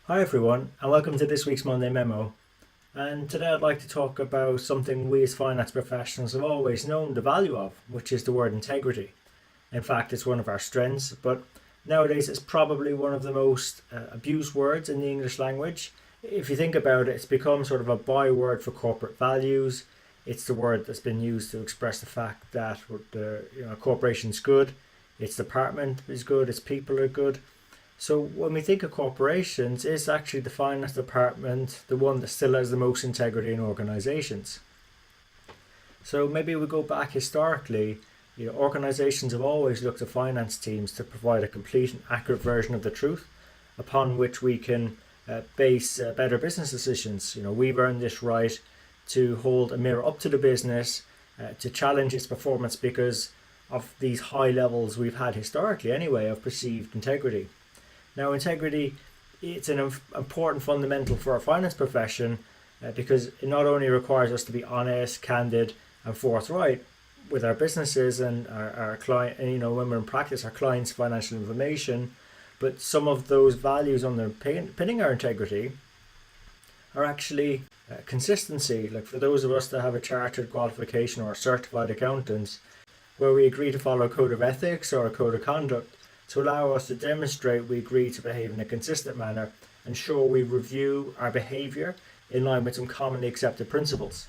Hi everyone, and welcome to this week's Monday Memo. And today I'd like to talk about something we as finance professionals have always known the value of, which is the word integrity. In fact, it's one of our strengths, but nowadays it's probably one of the most abused words in the English language. If you think about it, it's become sort of a byword for corporate values. It's the word that's been used to express the fact that the corporation's good, its department is good, its people are good. So when we think of corporations, it's actually the finance department, the one that still has the most integrity in organisations. So maybe we go back historically, organisations have always looked to finance teams to provide a complete and accurate version of the truth upon which we can base better business decisions. We've earned this right to hold a mirror up to the business, to challenge its performance because of these high levels we've had historically anyway of perceived integrity. Now, integrity, it's an important fundamental for our finance profession because it not only requires us to be honest, candid, and forthright with our businesses and our client, and when we're in practice, our clients' financial information, but some of those values underpinning our integrity are actually consistency. Like for those of us that have a chartered qualification or a certified accountants, where we agree to follow a code of ethics or a code of conduct to allow us to demonstrate we agree to behave in a consistent manner and show we review our behaviour in line with some commonly accepted principles.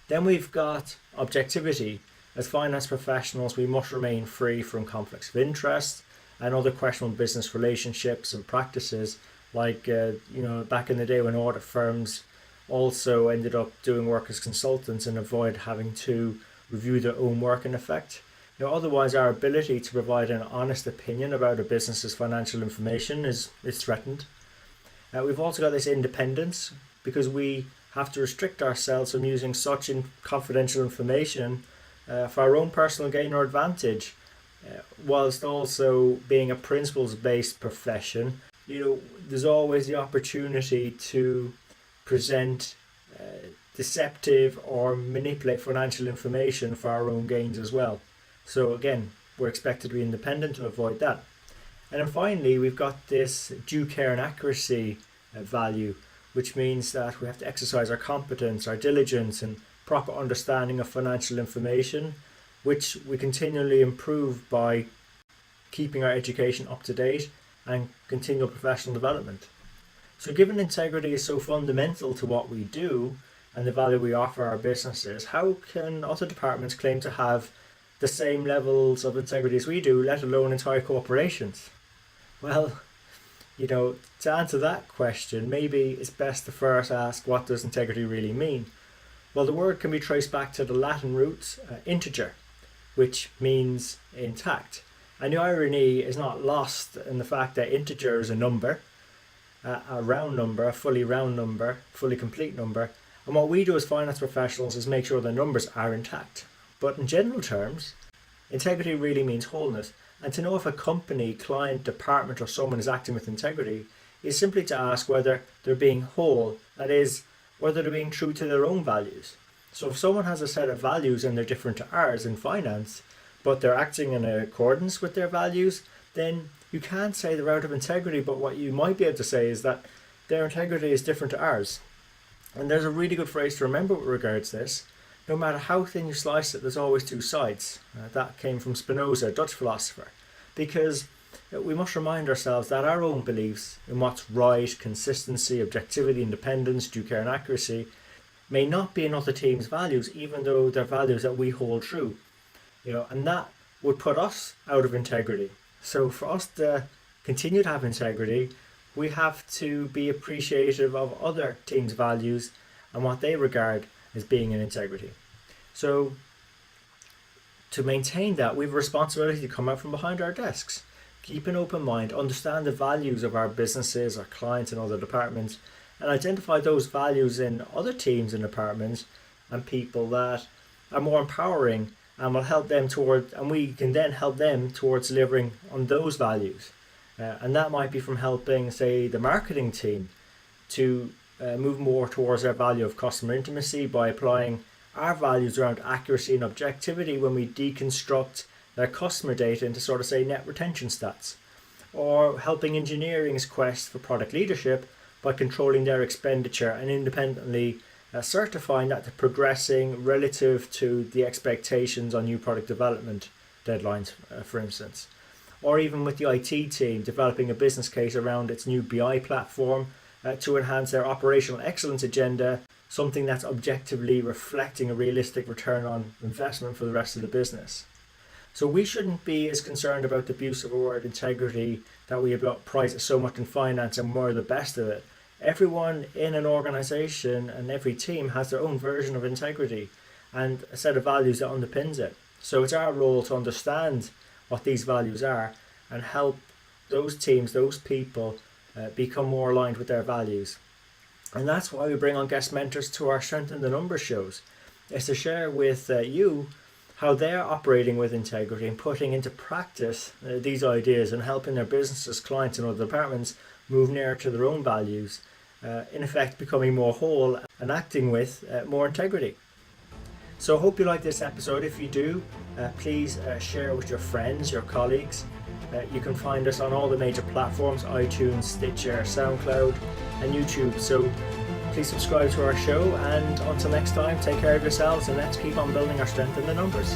Then we've got objectivity. As finance professionals, we must remain free from conflicts of interest and other questionable business relationships and practices, like back in the day when audit firms also ended up doing work as consultants and avoid having to review their own work in effect. Otherwise, our ability to provide an honest opinion about a business's financial information is threatened. We've also got this independence because we have to restrict ourselves from using such confidential information for our own personal gain or advantage, whilst also being a principles-based profession. There's always the opportunity to present deceptive or manipulate financial information for our own gains as well. So again, we're expected to be independent to avoid that. And then finally, we've got this due care and accuracy value, which means that we have to exercise our competence, our diligence, and proper understanding of financial information, which we continually improve by keeping our education up to date and continual professional development. So given integrity is so fundamental to what we do and the value we offer our businesses, how can other departments claim to have the same levels of integrity as we do, let alone entire corporations? Well, to answer that question, maybe it's best to first ask, what does integrity really mean? Well, the word can be traced back to the Latin roots integer, which means intact. And the irony is not lost in the fact that integer is a number, a round number, a fully round number, fully complete number. And what we do as finance professionals is make sure the numbers are intact. But in general terms, integrity really means wholeness. And to know if a company, client, department, or someone is acting with integrity is simply to ask whether they're being whole, that is, whether they're being true to their own values. So if someone has a set of values and they're different to ours in finance, but they're acting in accordance with their values, then you can't say they're out of integrity, but what you might be able to say is that their integrity is different to ours. And there's a really good phrase to remember with regards to this. No matter how thin you slice it, there's always two sides. That came from Spinoza, a Dutch philosopher. Because we must remind ourselves that our own beliefs in what's right, consistency, objectivity, independence, due care and accuracy, may not be in other teams' values, even though they're values that we hold true. And that would put us out of integrity. So for us to continue to have integrity, we have to be appreciative of other teams' values and what they regard as being in integrity. So to maintain that, we have a responsibility to come out from behind our desks, keep an open mind, understand the values of our businesses, our clients and other departments, and identify those values in other teams and departments and people that are more empowering and will help them and we can then help them towards delivering on those values. And that might be from helping, say, the marketing team to move more towards their value of customer intimacy by applying our values around accuracy and objectivity when we deconstruct their customer data into sort of say net retention stats. or helping engineering's quest for product leadership by controlling their expenditure and independently certifying that they're progressing relative to the expectations on new product development deadlines, for instance. Or even with the IT team developing a business case around its new BI platform to enhance their operational excellence agenda, something that's objectively reflecting a realistic return on investment for the rest of the business. So we shouldn't be as concerned about the abuse of a word integrity that we prize it so much in finance and we're the best of it. Everyone in an organization and every team has their own version of integrity and a set of values that underpins it. So it's our role to understand what these values are and help those teams, those people become more aligned with their values. And that's why we bring on guest mentors to our Strength in the Numbers shows, is to share with you how they're operating with integrity and putting into practice these ideas and helping their businesses, clients and other departments move nearer to their own values, in effect becoming more whole and acting with more integrity. So I hope you like this episode. If you do, please share with your friends, your colleagues. You can find us on all the major platforms, iTunes, Stitcher, SoundCloud and YouTube. So please subscribe to our show, and until next time, take care of yourselves and let's keep on building our strength in the numbers.